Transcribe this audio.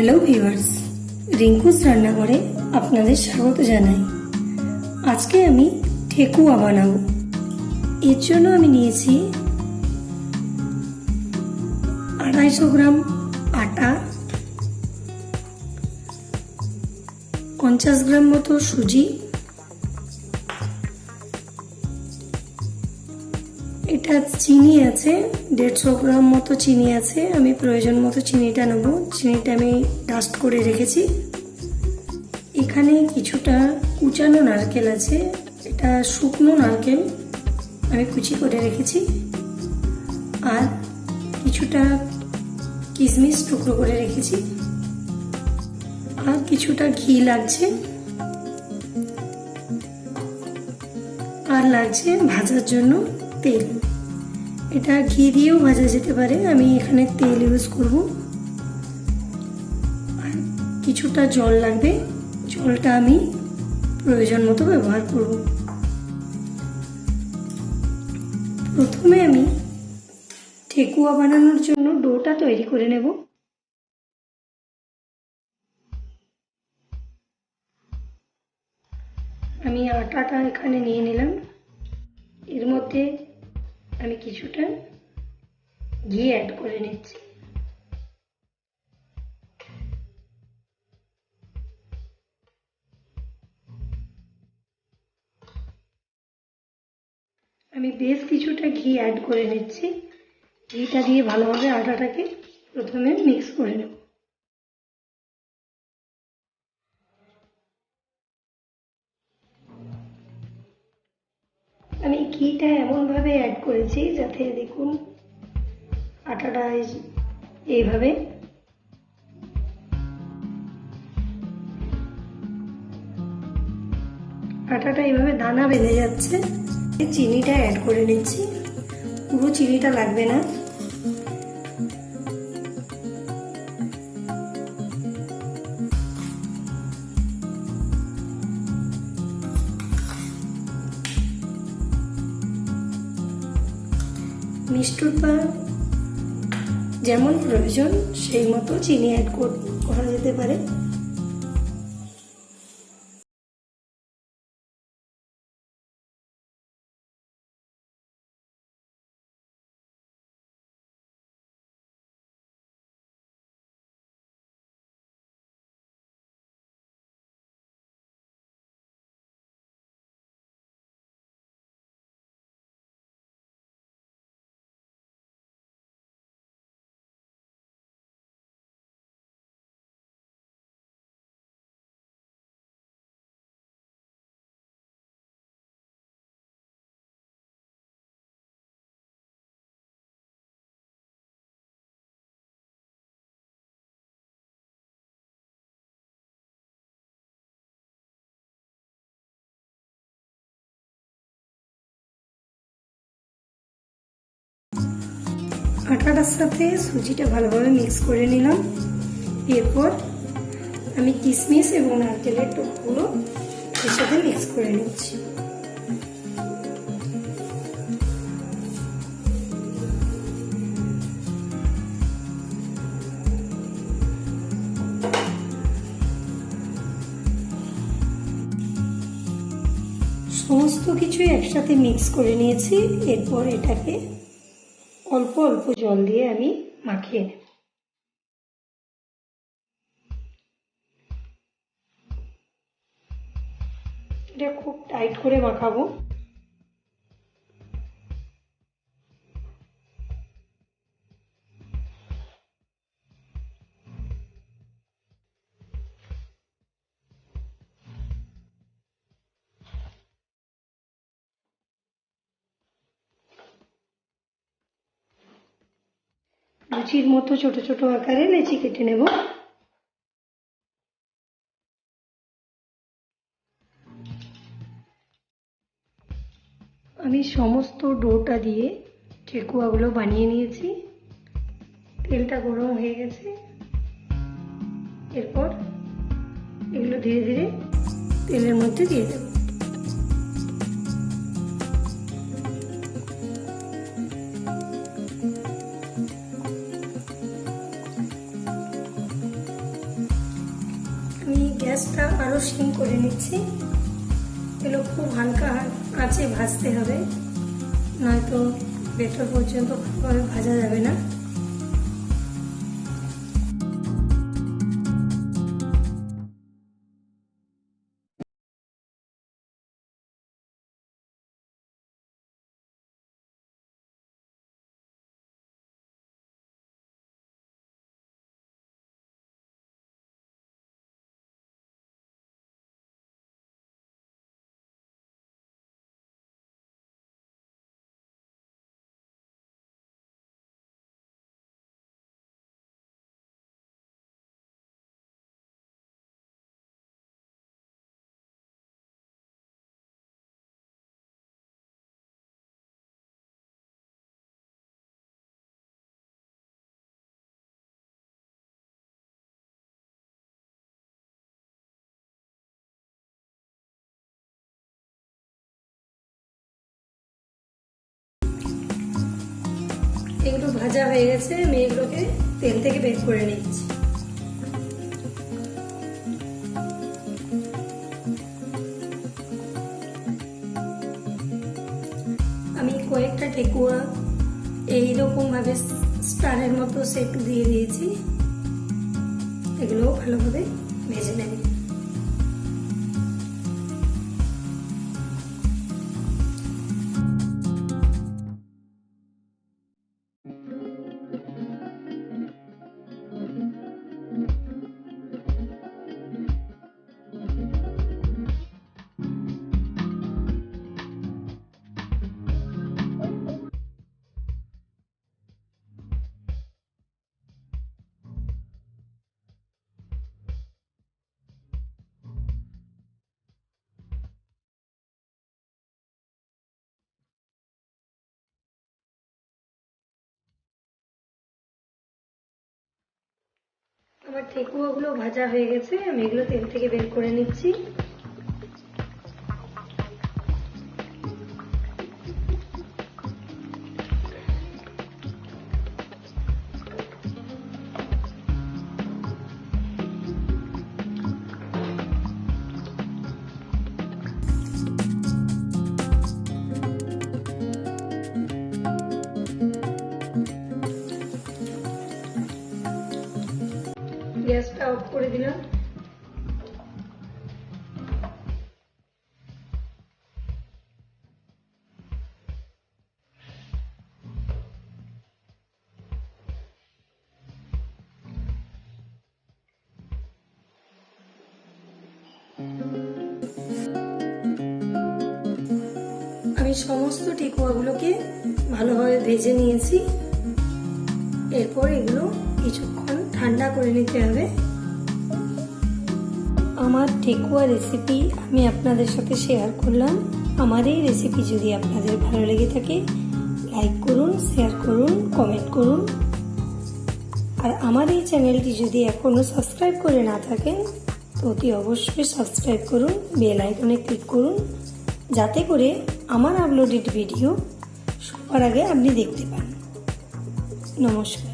Hello viewers, Rinku's রান্নাঘরে আপনাদের স্বাগত জানাই। আজকে আমি ঠেকুয়া বানাবো। এর জন্য আমি নিয়েছি 250 গ্রাম আটা, 50 গ্রাম মতো সুজি, এটা চিনি আছে 150 গ্রাম মতো চিনি আছে। আমি প্রয়োজন মতো চিনিটা নেব। চিনিটা আমি ডাস্ট করে রেখেছি। এখানে কিছুটা কুচানো নারকেল আছে, এটা শুকনো নারকেল আমি কুচি করে রেখেছি। আর কিছুটা কিশমিশ টুকরো করে রেখেছি। আর কিছুটা ঘি লাগছে, আর লাগছে ভাজার জন্য তেল। এটা ঘি দিয়েও ভাজা যেতে পারে, আমি এখানে তেল ইউজ করব। আর কিছুটা জল লাগবে, জলটা আমি প্রয়োজন মতো ব্যবহার করব। প্রথমে আমি ঠেকুয়া বানানোর জন্য ডোটা তৈরি করে নেব। আমি আটাটা এখানে নিয়ে নিলাম। এর মধ্যে আমি কিছুটা ঘি অ্যাড করে নিচ্ছি। আমি বেশ কিছুটা ঘি অ্যাড করে নিচ্ছি। ঘিটা দিয়ে ভালোভাবে আটাটাকে প্রথমে মিক্স করে নেব। আমি ঘিটা এমনভাবে অ্যাড করেছি যাতে দেখুন আটাটা এইভাবে দানা বেঁধে যাচ্ছে। চিনিটা অ্যাড করে নিচ্ছি, পুরো চিনিটা লাগবে না। মিষ্টতা যেমন প্রয়োজন সেই মতো চিনি অ্যাড করা যেতে পারে। আটাটার সাথে সুজিটা ভালোভাবে মিক্স করে নিলাম। এরপর আমি কিশমিশ এবং নারকেলের টুকরোগুলো এর সাথে মিক্স করে নিচ্ছি। সমস্ত কিছুই একসাথে মিক্স করে নিয়েছি। এরপর এটাকে অল্প অল্প জল দিয়ে আমি মাখিয়ে নেব। এটা খুব টাইট করে মাখাবো। লুচির মতো ছোট ছোট আকারে লেচি কেটে নেব। আমি সমস্ত ডোটা দিয়ে ঠেকুয়াগুলো বানিয়ে নিয়েছি। তেলটা গরম হয়ে গেছে। এরপর এগুলো ধীরে ধীরে তেলের মধ্যে দিয়ে দেব। আঁচটা আরও সিম করে নিচ্ছি। এগুলো খুব হালকা আঁচে ভাজতে হবে, নয়তো ভেতর পর্যন্ত ভালোভাবে ভাজা যাবে না। এগুলো ভাজা হয়ে গেছে, আমি এগুলোকে তেল থেকে বের করে নিচ্ছি। আমি কয়েকটা ঠেকুয়া এইরকম ভাবে স্টারের মতো শেপ দিয়ে দিয়েছি, এগুলো ভালোভাবে ভেজে নেব। আমার ঠেকুয়াগুলো ভাজা হয়ে গেছে, আমি এগুলো তেল থেকে বের করে নিচ্ছি। গ্যাসটা অফ করে দিলাম। আমি সমস্ত ঠেকুয়াগুলোকে ভালোভাবে ভেজে নিয়েছি। এরপর এগুলো কিছুক্ষণ ঠান্ডা করে নিতে হবে। আমার ঠেকুয়া রেসিপি আমি আপনাদের সাথে শেয়ার করলাম। আমার এই রেসিপি যদি আপনাদের ভালো লেগে থাকে, লাইক করুন, শেয়ার করুন, কমেন্ট করুন। আর আমার এই চ্যানেলটি যদি এখনো সাবস্ক্রাইব করে না থাকেন তো অতি অবশ্যই সাবস্ক্রাইব করুন, বেল আইকনে ক্লিক করুন, যাতে করে আমার আপলোডেড ভিডিও সবার আগে আপনি দেখতে পান। নমস্কার।